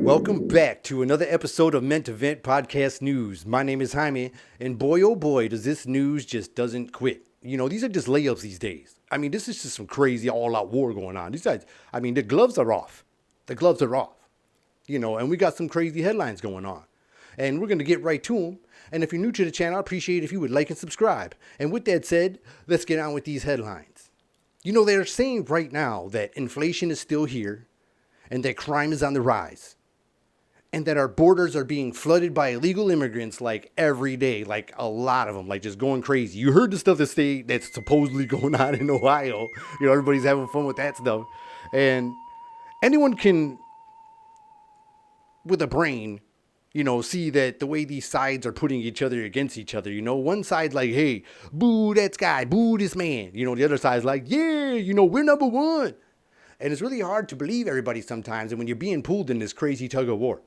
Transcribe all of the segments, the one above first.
Welcome back to another episode of Meant to Vent Podcast News. My name is Jaime, and boy oh boy does this news just doesn't quit. You know, these are just layups these days. I mean, this is just some crazy all-out war going on. These guys, I mean, the gloves are off. The gloves are off. You know, and we got some crazy headlines going on. And we're going to get right to them. And if you're new to the channel, I appreciate if you would like and subscribe. And with that said, let's get on with these headlines. You know, they're saying right now that inflation is still here and that crime is on the rise. And that our borders are being flooded by illegal immigrants like every day, like a lot of them, like just going crazy. You heard the stuff that's supposedly going on in Ohio. You know, everybody's having fun with that stuff. And anyone can, with a brain, you know, see that the way these sides are putting each other against each other. You know, one side's like, hey, boo that guy, boo this man. You know, the other side's like, yeah, you know, we're number one. And it's really hard to believe everybody sometimes. And when you're being pulled in this crazy tug of war.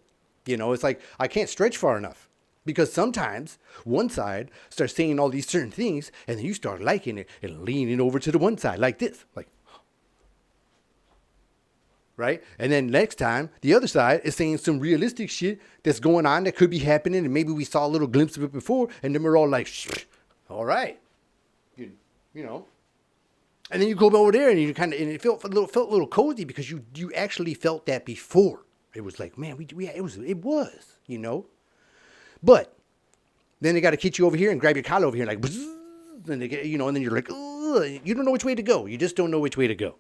You know, it's like I can't stretch far enough because sometimes one side starts saying all these certain things and then you start liking it and leaning over to the one side like this, like, right? And then next time the other side is saying some realistic shit that's going on that could be happening and maybe we saw a little glimpse of it before and then we're all like, shh, all right, you know. And then you go over there and you kind of, and it felt a little cozy because you actually felt that before. It was like, man, it was, you know. But then they got to get you over here and grab your collar over here, like, and they get, you know, and then you're like, ugh, you don't know which way to go. You just don't know which way to go.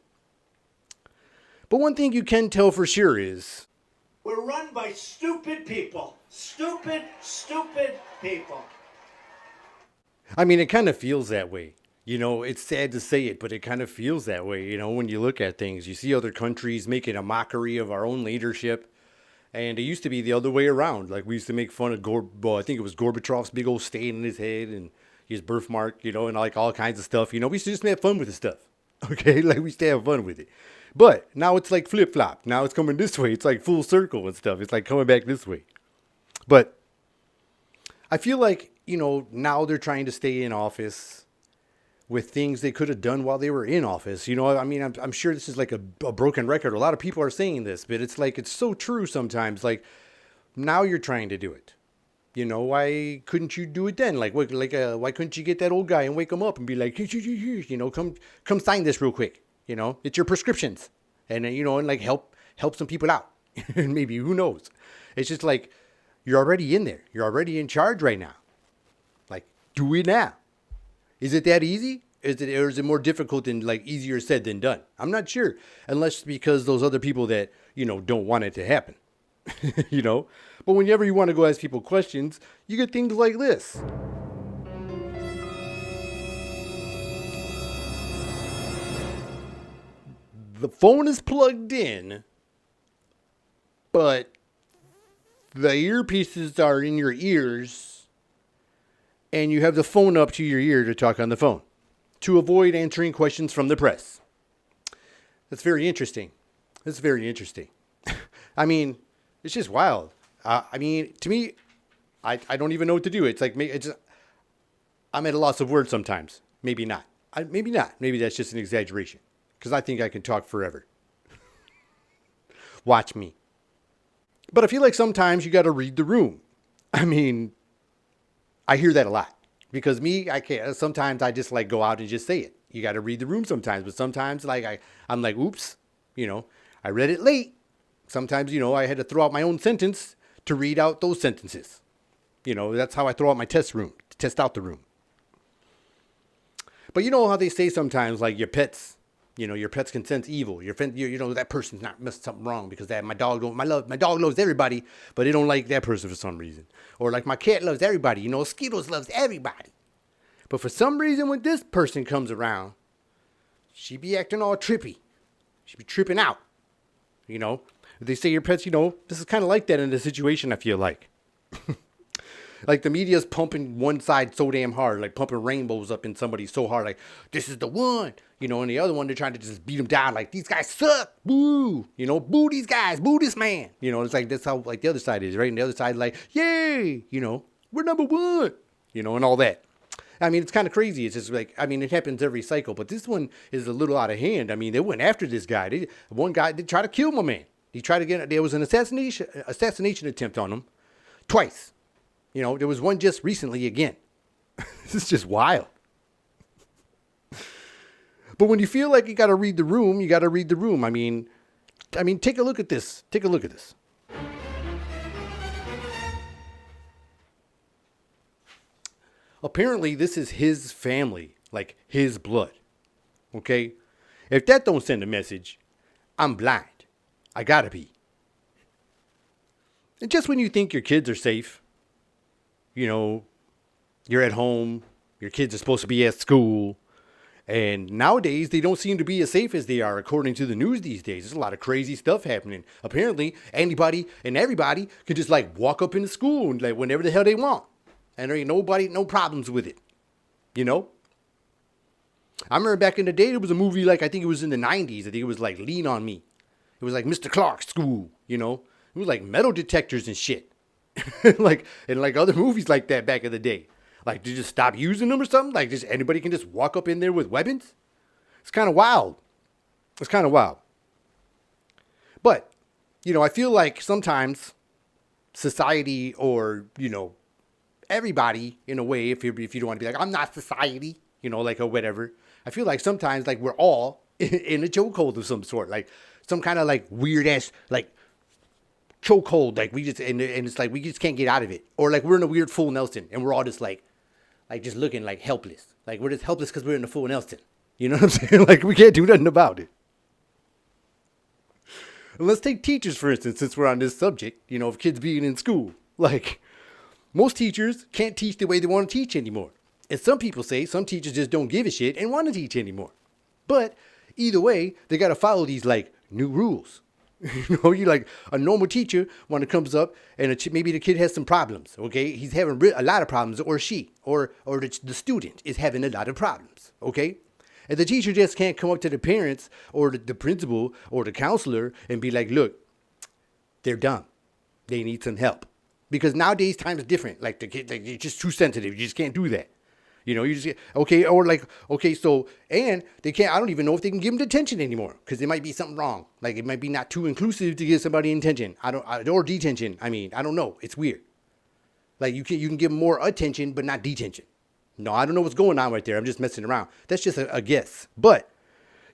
But one thing you can tell for sure is we're run by stupid people. Stupid people. I mean, it kind of feels that way. You know, it's sad to say it, but it kind of feels that way. You know, when you look at things, you see other countries making a mockery of our own leadership. And it used to be the other way around. Like we used to make fun of I think it was Gorbachev's big old stain in his head and his birthmark, you know, and like all kinds of stuff. You know, we used to just have fun with the stuff. Okay, like we used to have fun with it. But now it's like flip flop. Now it's coming this way. It's like full circle and stuff. It's like coming back this way. But I feel like, you know, now they're trying to stay in office with things they could have done while they were in office. You know, I mean, I'm sure this is like a broken record. A lot of people are saying this, but it's like, it's so true sometimes. Like, now you're trying to do it. You know, why couldn't you do it then? Like, why couldn't you get that old guy and wake him up and be like, you know, come sign this real quick. You know, it's your prescriptions. And, you know, and like help some people out. And maybe, who knows? It's just like, you're already in there. You're already in charge right now. Like, do it now. Is it that easy? Or is it more difficult and like easier said than done? I'm not sure. Unless because those other people that, you know, don't want it to happen. You know? But whenever you want to go ask people questions, you get things like this. The phone is plugged in, but the earpieces are in your ears and you have the phone up to your ear to talk on the phone to avoid answering questions from the press. That's very interesting. That's very interesting. I mean, it's just wild. I mean, to me, I don't even know what to do. It's like, I'm at a loss of words sometimes. Maybe not. Maybe not. Maybe that's just an exaggeration because I think I can talk forever. Watch me. But I feel like sometimes you got to read the room. I mean, I hear that a lot because I can't. Sometimes I just like go out and just say it. You got to read the room sometimes, but sometimes like I'm like, oops, you know, I read it late. Sometimes, you know, I had to throw out my own sentence to read out those sentences. You know, that's how I throw out my test out the room. But you know how they say sometimes like your pets, you know, your pets can sense evil. Your friend, you know, that person's not missed something wrong because my dog loves everybody, but they don't like that person for some reason. Or like my cat loves everybody, you know, Skittles loves everybody. But for some reason, when this person comes around, she be acting all trippy. She be tripping out. You know, they say your pets, you know, this is kind of like that in the situation, I feel like. Like the media's pumping one side so damn hard, like pumping rainbows up in somebody so hard, like, this is the one, you know, and the other one, they're trying to just beat them down, like, these guys suck, boo, you know, boo these guys, boo this man, you know, it's like, that's how, like, the other side is, right, and the other side, like, yay, you know, we're number one, you know, and all that. I mean, it's kind of crazy. It's just like, I mean, it happens every cycle, but this one is a little out of hand. I mean, they went after this guy. One guy, they tried to kill my man. He tried to get. There was an assassination attempt on him twice. You know, there was one just recently again. This is just wild. But when you feel like you got to read the room, you got to read the room. I mean, take a look at this. Take a look at this. Apparently, this is his family, like his blood. Okay? If that don't send a message, I'm blind. I gotta be. And just when you think your kids are safe, you know, you're at home, your kids are supposed to be at school, and nowadays they don't seem to be as safe as they are according to the news these days. There's a lot of crazy stuff happening. Apparently, anybody and everybody can just like walk up into school and like whenever the hell they want. And there ain't no problems with it. You know? I remember back in the day, there was a movie like, I think it was in the 90s. I think it was like Lean on Me. It was like Mr. Clark's School, you know? It was like metal detectors and shit. like other movies like that back in the day. Like, to just stop using them or something? Like, just anybody can just walk up in there with weapons? It's kind of wild. It's kind of wild. But, you know, I feel like sometimes society or, you know, everybody, in a way, if you don't want to be like, I'm not society, you know, like, or whatever. I feel like sometimes, like, we're all in a chokehold of some sort. Like, some kind of, like, weird-ass, like, chokehold. Like, we just, and it's like, we just can't get out of it. Or, like, we're in a weird full Nelson, and we're all just, like just looking, like, helpless. Like, we're just helpless because we're in a full Nelson. You know what I'm saying? Like, we can't do nothing about it. And let's take teachers, for instance, since we're on this subject, you know, of kids being in school. Like, most teachers can't teach the way they want to teach anymore. And some people say some teachers just don't give a shit and want to teach anymore. But either way, they got to follow these, like, new rules. You know, you like a normal teacher when it comes up and maybe the kid has some problems, okay? He's having a lot of problems, or she, or the student is having a lot of problems, okay? And the teacher just can't come up to the parents or the principal or the counselor and be like, look, they're dumb. They need some help. Because nowadays time is different. Like, the kid, like, you're just too sensitive. You just can't do that. You know, you just, okay, or like, okay, so, and they can't, I don't even know if they can give them detention anymore, because there might be something wrong. Like, it might be not too inclusive to give somebody detention. Or detention. I mean, I don't know. It's weird. Like, you can give them more attention, but not detention. No, I don't know what's going on right there. I'm just messing around. That's just a guess. But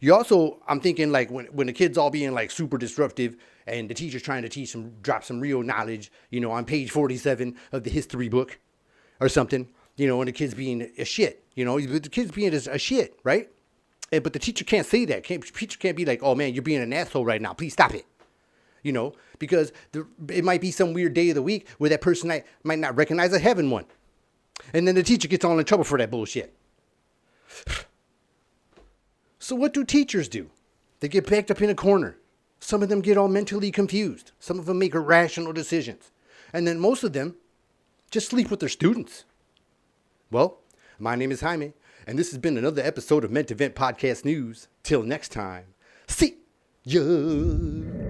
you also, I'm thinking, like, when the kid's all being, like, super disruptive and the teacher's trying to teach them, drop some real knowledge, you know, on page 47 of the history book or something, you know, and the kid's being a shit, you know, the kid's being a shit, right? But the teacher can't say that. The teacher can't be like, oh, man, you're being an asshole right now. Please stop it. You know, because it might be some weird day of the week where that person might not recognize a having one. And then the teacher gets all in trouble for that bullshit. So what do teachers do? They get backed up in a corner. Some of them get all mentally confused. Some of them make irrational decisions. And then most of them just sleep with their students. Well, my name is Jaime, and this has been another episode of Ment Event Podcast News. Till next time, see ya.